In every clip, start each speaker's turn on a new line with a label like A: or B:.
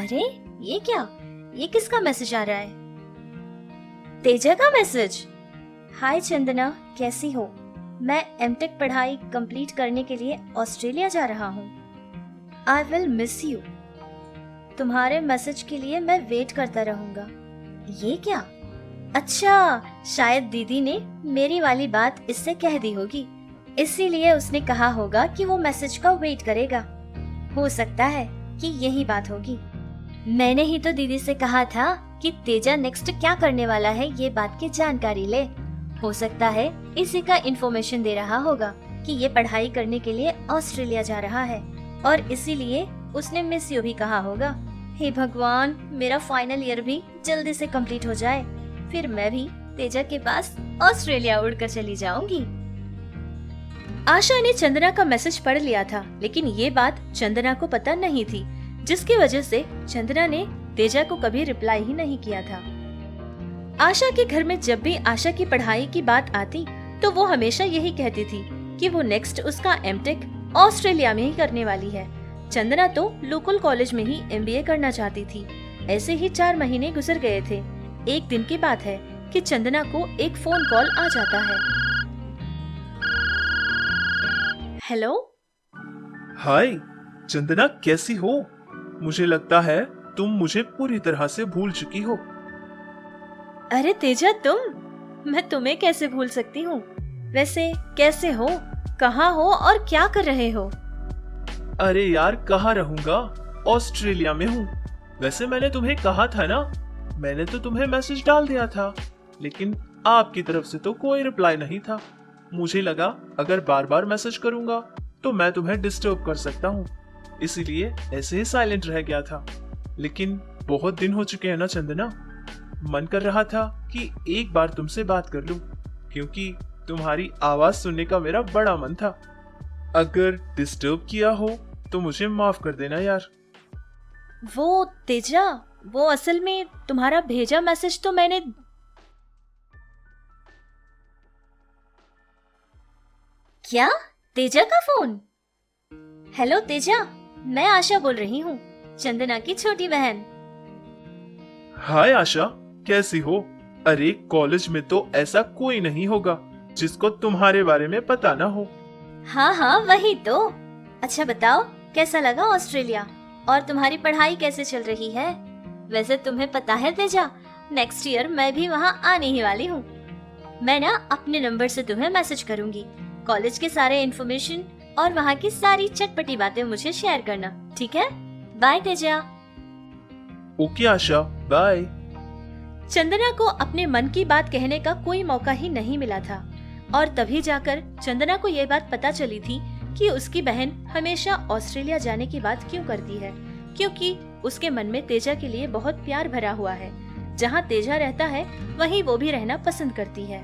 A: अरे ये क्या? ये किसका मैसेज आ रहा है? तेजा का मैसेज। हाय चंदना, कैसी हो? मैं एमटेक पढ़ाई कंप्लीट करने के लिए ऑस्ट्रेलिया जा रहा हूँ। I will miss you. तुम्हारे मैसेज के लिए मैं वेट करता रहूंगा। ये क्या? अच्छा, शायद दीदी ने मेरी वाली बात इससे कह दी होगी, इसीलिए उसने कहा होगा कि वो मैसेज का वेट करेगा। हो सकता है कि यही बात होगी। मैंने ही तो दीदी से कहा था कि तेजा नेक्स्ट क्या करने वाला है ये बात की जानकारी ले। हो सकता है इसी का इन्फॉर्मेशन दे रहा होगा कि ये पढ़ाई करने के लिए ऑस्ट्रेलिया जा रहा है और इसीलिए उसने मिस यू भी कहा होगा। हे भगवान, मेरा फाइनल ईयर भी जल्दी से कंप्लीट हो जाए, फिर मैं भी तेजा के पास ऑस्ट्रेलिया उड़कर चली जाऊंगी। आशा ने चंदना का मैसेज पढ़ लिया था, लेकिन ये बात चंदना को पता नहीं थी, जिसकी वजह से चंदना ने तेजा को कभी रिप्लाई ही नहीं किया था। आशा के घर में जब भी आशा की पढ़ाई की बात आती तो वो हमेशा यही कहती थी कि वो नेक्स्ट उसका एमटेक ऑस्ट्रेलिया में ही करने वाली है। चंदना तो लोकल कॉलेज में ही एमबीए करना चाहती थी। ऐसे ही 4 महीने गुजर गए थे। एक दिन की बात है कि चंदना को एक फोन कॉल आ जाता है। हेलो।
B: हाय चंदना, कैसी हो? मुझे लगता है तुम मुझे पूरी तरह से भूल चुकी हो।
A: अरे तेजा, मैं तुम्हें कैसे भूल सकती हूँ? वैसे कैसे हो, कहाँ हो और क्या कर रहे हो?
B: अरे यार, कहाँ रहूंगा, ऑस्ट्रेलिया में हूँ। वैसे मैंने तुम्हें कहा था ना, मैंने तो तुम्हें मैसेज डाल दिया था, लेकिन आपकी तरफ से तो कोई रिप्लाई नहीं था। मुझे लगा अगर बार बार मैसेज करूंगा तो मैं तुम्हें डिस्टर्ब कर सकता हूँ, इसीलिए ऐसे ही साइलेंट रह गया था। लेकिन बहुत दिन हो चुके हैं ना चंदना, मन कर रहा था कि एक बार तुमसे बात कर लूं, क्योंकि तुम्हारी आवाज सुनने का मेरा बड़ा मन था। अगर डिस्टर्ब किया हो तो मुझे माफ कर देना यार।
A: वो तेजा, वो असल में तुम्हारा भेजा मैसेज तो मैंने... क्या? तेजा का फोन? हेलो तेजा, मैं आशा बोल रही हूँ, चंदना की छोटी बहन।
B: हाय आशा, कैसी हो? अरे कॉलेज में तो ऐसा कोई नहीं होगा जिसको तुम्हारे बारे में पता ना हो।
A: हाँ, वही तो। अच्छा बताओ, कैसा लगा ऑस्ट्रेलिया और तुम्हारी पढ़ाई कैसे चल रही है? वैसे तुम्हें पता है तेजा, नेक्स्ट ईयर मैं भी वहाँ आने ही वाली हूँ। मैं ना अपने नंबर से तुम्हें मैसेज करूंगी। कॉलेज के सारे इन्फॉर्मेशन और वहाँ की सारी चटपटी बातें मुझे शेयर करना, ठीक है? बाय तेजा।
B: ओके आशा, बाय।
A: चंदना को अपने मन की बात कहने का कोई मौका ही नहीं मिला था और तभी जाकर चंदना को ये बात पता चली थी कि उसकी बहन हमेशा ऑस्ट्रेलिया जाने की बात क्यों करती है, क्योंकि उसके मन में तेजा के लिए बहुत प्यार भरा हुआ है। जहाँ तेजा रहता है वहीं वो भी रहना पसंद करती है।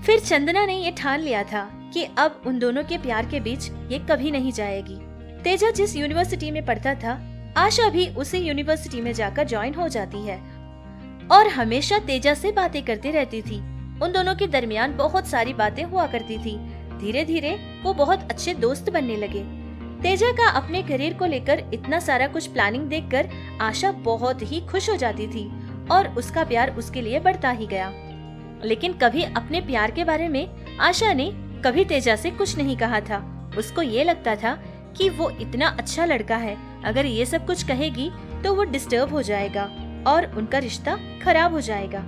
A: फिर चंदना ने ये ठान लिया था कि अब उन दोनों के प्यार के बीच ये कभी नहीं जाएगी। तेजा जिस यूनिवर्सिटी में पढ़ता था, आशा भी उसी यूनिवर्सिटी में जाकर ज्वाइन हो जाती है और हमेशा तेजा से बातें करती रहती थी। उन दोनों के दरमियान बहुत सारी बातें हुआ करती थी। धीरे धीरे वो बहुत अच्छे दोस्त बनने लगे। तेजा का अपने करियर को लेकर इतना सारा कुछ प्लानिंग देखकर आशा बहुत ही खुश हो जाती थी और उसका प्यार उसके लिए बढ़ता ही गया। लेकिन कभी अपने प्यार के बारे में आशा ने कभी तेजा से कुछ नहीं कहा था। उसको ये लगता था कि वो इतना अच्छा लड़का है, अगर ये सब कुछ कहेगी तो वो डिस्टर्ब हो जाएगा और उनका रिश्ता खराब हो जाएगा।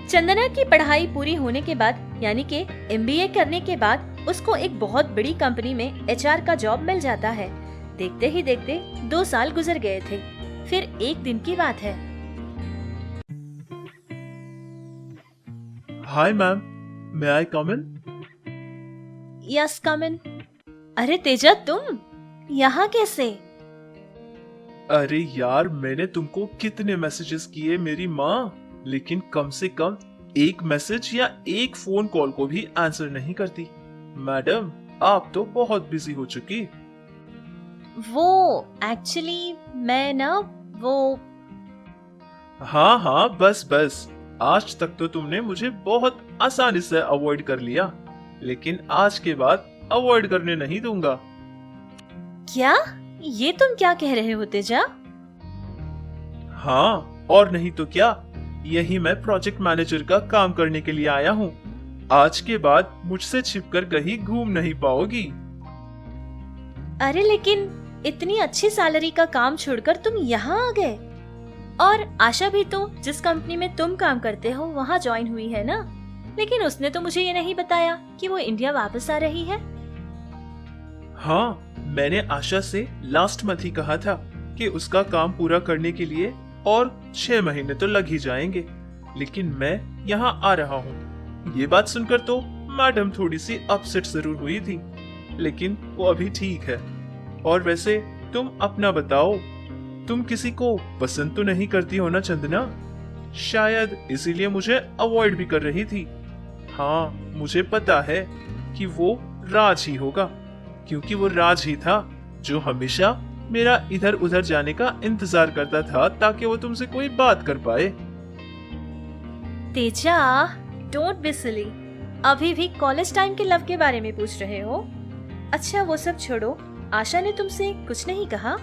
A: चंदना की पढ़ाई पूरी होने के बाद, यानी कि एमबीए करने के बाद, उसको एक बहुत बड़ी कंपनी में एचआर का जॉब मिल जाता है। देखते ही देखते 2 साल गुजर गए थे। फिर एक दिन की बात है।
B: हाय मैम, मे आई कम इन?
A: यस, कम इन। अरे तेजा, तुम यहाँ कैसे?
B: अरे यार, मैंने तुमको कितने मैसेजेस किए मेरी माँ, लेकिन कम से कम एक मैसेज या एक फोन कॉल को भी आंसर नहीं करती। मैडम, आप तो बहुत बिजी हो चुकी।
A: वो एक्चुअली मैं ना वो...
B: हाँ, बस आज तक तो तुमने मुझे बहुत आसानी से अवॉइड कर लिया, लेकिन आज के बाद अवॉइड करने नहीं दूंगा।
A: क्या? ये तुम क्या कह रहे हो तेजा?
B: हाँ, और नहीं तो क्या, यही मैं प्रोजेक्ट मैनेजर का काम करने के लिए आया हूँ। आज के बाद मुझसे छिपकर कहीं घूम नहीं पाओगी।
A: अरे लेकिन इतनी अच्छी सैलरी का काम छोड़कर तुम यहाँ आ गए। और आशा भी तो जिस कंपनी में तुम काम करते हो वहाँ ज्वाइन हुई है ना, लेकिन उसने तो मुझे ये नहीं बताया कि वो इंडिया वापस आ रही है।
B: हाँ, मैंने आशा से लास्ट मंथ ही कहा था कि उसका काम पूरा करने के लिए और 6 महीने तो लग ही जाएंगे, लेकिन मैं यहाँ आ रहा हूँ। ये बात सुनकर तो मैडम थोड़ी सी अपसेट जरूर हुई थी, लेकिन वो अभी ठीक है। और वैसे तुम अपना बताओ, तुम किसी को पसंद तो नहीं करती हो ना चंदना? शायद इसीलिए मुझे अवॉइड भी कर रही थी। हाँ, मुझे पता है कि वो राज ही होगा, क्योंकि वो राज ही था जो हमेशा मेरा इधर उधर जाने का इंतजार करता था ताकि वो तुमसे कोई बात कर पाए।
A: Teja, don't be silly. अभी भी कॉलेज टाइम के लव के बारे में पूछ रहे हो? अच्छा वो सब छोड़ो, आशा ने तुमसे कुछ नहीं कहा?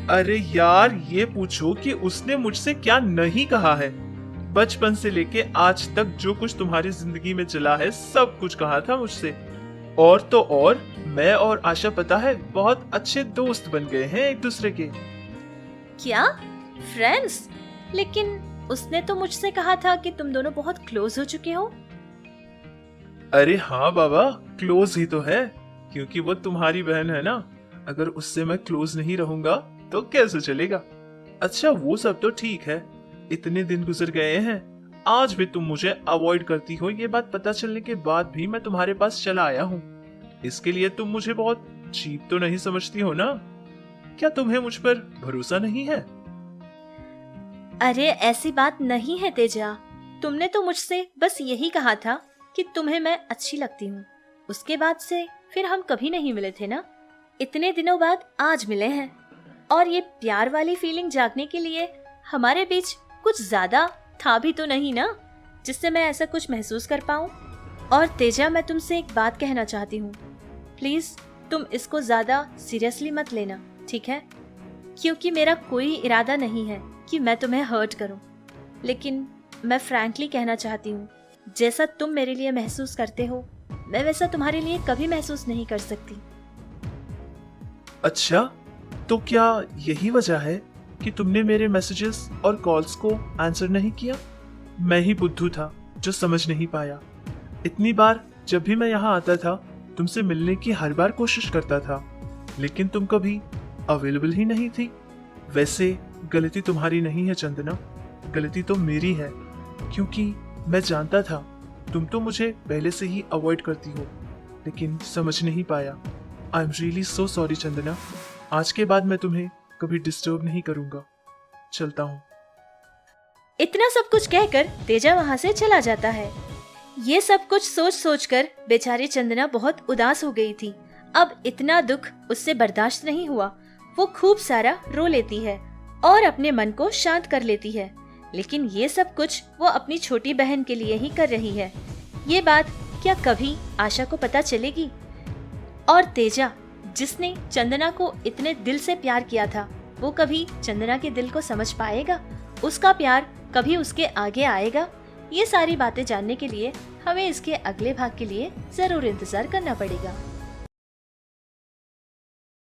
B: अरे यार, ये पूछो कि उसने मुझसे क्या नहीं कहा है। बचपन से लेके आज तक जो कुछ तुम्हारी जिंदगी में चला है सब कुछ कहा था मुझसे। और तो और मैं और आशा पता है बहुत अच्छे दोस्त बन गए हैं एक दूसरे के।
A: क्या फ्रेंड्स? लेकिन उसने तो मुझसे कहा था कि तुम दोनों बहुत क्लोज हो चुके हो।
B: अरे हाँ बाबा, क्लोज ही तो है, क्योंकि वो तुम्हारी बहन है ना। अगर उससे मैं क्लोज नहीं रहूंगा तो कैसे चलेगा। अच्छा वो सब तो ठीक है, इतने दिन गुजर गए हैं, आज भी तुम मुझे अवॉइड करती हो ये बात पता चलने के बाद भी मैं तुम्हारे पास चला आया हूँ। इसके लिए तुम मुझे बहुत चीप तो नहीं समझती हो ना? क्या तुम्हें मुझ पर भरोसा नहीं है?
A: अरे ऐसी बात नहीं है तेजा, तुमने तो मुझसे बस यही कहा था कि तुम्हें मैं अच्छी लगती हूँ। उसके बाद से फिर हम कभी नहीं मिले थे ना। इतने दिनों बाद आज मिले हैं, और ये प्यार वाली फीलिंग जागने के लिए हमारे बीच कुछ ज्यादा था भी तो नहीं ना, जिससे मैं ऐसा कुछ महसूस कर पाऊँ। और तेजा, मैं तुमसे एक बात कहना चाहती हूँ, प्लीज तुम इसको ज्यादा सीरियसली मत लेना, ठीक है? क्योंकि मेरा कोई इरादा नहीं है कि मैं तुम्हें हर्ट करूं, लेकिन मैं फ्रैंकली कहना चाहती हूँ, जैसा तुम मेरे लिए महसूस करते हो मैं वैसा तुम्हारे लिए कभी महसूस नहीं कर सकती।
B: अच्छा, तो क्या यही वजह है कि तुमने मेरे मैसेजेस और कॉल्स को आंसर नहीं किया? मैं ही बुद्धू था जो समझ नहीं पाया। इतनी बार जब भी मैं यहाँ आता था तुमसे मिलने की हर बार कोशिश करता था, लेकिन तुम कभी अवेलेबल ही नहीं थी। वैसे गलती तुम्हारी नहीं है चंदना, गलती तो मेरी है, क्योंकि मैं जानता था तुम तो मुझे पहले से ही अवॉइड करती हो, लेकिन समझ नहीं पाया। I am really so sorry Chandana. आज के बाद मैं तुम्हें कभी डिस्टर्ब नहीं करूंगा। चलता हूँ।
A: इतना सब कुछ कहकर तेजा वहाँ से चला जाता है। ये सब कुछ सोच सोच कर बेचारी चंदना बहुत उदास हो गई थी। अब इतना दुख उससे बर्दाश्त नहीं हुआ। वो खूब सारा रो लेती है और अपने मन को शांत कर लेती है, लेकिन ये सब कुछ वो अपनी छोटी बहन के लिए ही कर रही है। ये बात क्या कभी आशा को पता चलेगी? और तेजा, जिसने चंदना को इतने दिल से प्यार किया था, वो कभी चंदना के दिल को समझ पाएगा? उसका प्यार कभी उसके आगे आएगा? ये सारी बातें जानने के लिए हमें इसके अगले भाग के लिए जरूर इंतजार करना पड़ेगा।